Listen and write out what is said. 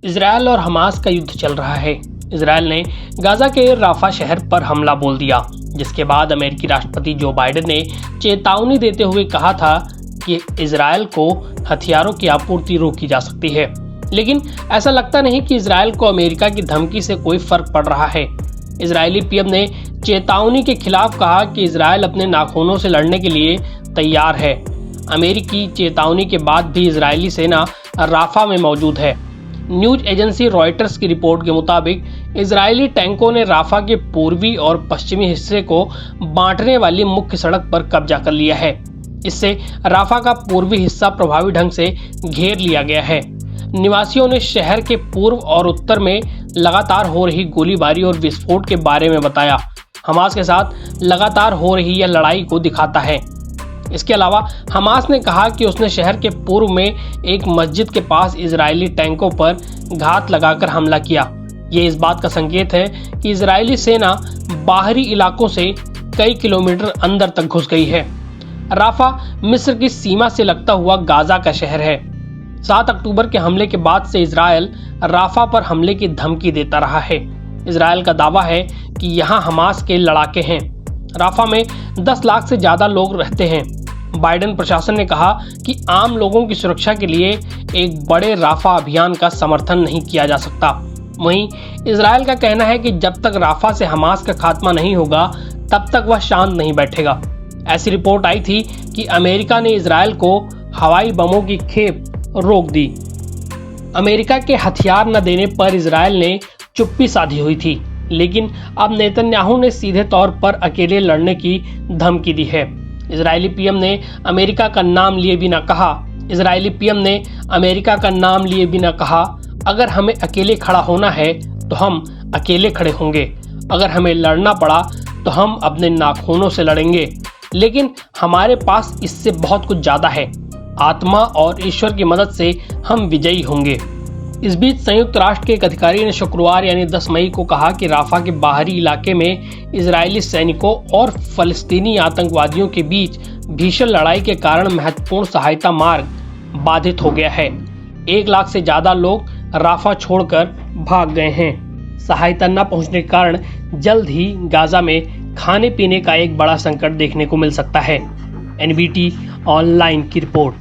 Israel और Hamas का युद्ध चल रहा है। इजरायल ने गाजा के राफा शहर पर हमला बोल दिया, जिसके बाद अमेरिकी राष्ट्रपति जो बाइडेन ने चेतावनी देते हुए कहा था कि इजरायल को हथियारों की आपूर्ति रोकी जा सकती है। लेकिन ऐसा लगता नहीं कि इजरायल को अमेरिका की धमकी से कोई फर्क पड़ रहा है। इजरायली पीएम ने चेतावनी के खिलाफ कहा कि इजरायल अपने नाखूनों से लड़ने के लिए तैयार है। अमेरिकी चेतावनी के बाद भी इजरायली सेना राफा में मौजूद है। न्यूज एजेंसी रॉयटर्स की रिपोर्ट के मुताबिक इजरायली टैंकों ने राफा के पूर्वी और पश्चिमी हिस्से को बांटने वाली मुख्य सड़क पर कब्जा कर लिया है। इससे राफा का पूर्वी हिस्सा प्रभावी ढंग से घेर लिया गया है। निवासियों ने शहर के पूर्व और उत्तर में लगातार हो रही गोलीबारी और विस्फोट के बारे में बताया। हमास के साथ लगातार हो रही यह लड़ाई को दिखाता है। इसके अलावा हमास ने कहा कि उसने शहर के पूर्व में एक मस्जिद के पास इजरायली टैंकों पर घात लगाकर हमला किया। ये इस बात का संकेत है कि इजरायली सेना बाहरी इलाकों से कई किलोमीटर अंदर तक घुस गई है। राफा मिस्र की सीमा से लगता हुआ गाजा का शहर है। 7 अक्टूबर के हमले के बाद से इजरायल राफा पर हमले की धमकी देता रहा है। इजरायल का दावा है कि यहाँ हमास के लड़ाके हैं। राफा में 10 लाख से ज्यादा लोग रहते हैं। बाइडेन प्रशासन ने कहा कि आम लोगों की सुरक्षा के लिए एक बड़े राफा अभियान का समर्थन नहीं किया जा सकता। वहीं इजरायल का कहना है कि जब तक राफा से हमास का खात्मा नहीं होगा तब तक वह शांत नहीं बैठेगा। ऐसी रिपोर्ट आई थी कि अमेरिका ने इजरायल को हवाई बमों की खेप रोक दी। अमेरिका के हथियार न देने पर इजरायल ने चुप्पी साधी हुई थी, लेकिन अब नेतन्याहू ने सीधे तौर पर अकेले लड़ने की धमकी दी है। इजरायली पीएम ने अमेरिका का नाम लिए बिना कहा, अगर हमें अकेले खड़ा होना है तो हम अकेले खड़े होंगे। अगर हमें लड़ना पड़ा तो हम अपने नाखूनों से लड़ेंगे, लेकिन हमारे पास इससे बहुत कुछ ज्यादा है। आत्मा और ईश्वर की मदद से हम विजयी होंगे। इस बीच संयुक्त राष्ट्र के एक अधिकारी ने शुक्रवार यानी 10 मई को कहा कि राफा के बाहरी इलाके में इजरायली सैनिकों और फलस्तीनी आतंकवादियों के बीच भीषण लड़ाई के कारण महत्वपूर्ण सहायता मार्ग बाधित हो गया है। 1 लाख से ज्यादा लोग राफा छोड़कर भाग गए हैं। सहायता न पहुंचने के कारण जल्द ही गाजा में खाने पीने का एक बड़ा संकट देखने को मिल सकता है। एनबीटी ऑनलाइन की रिपोर्ट।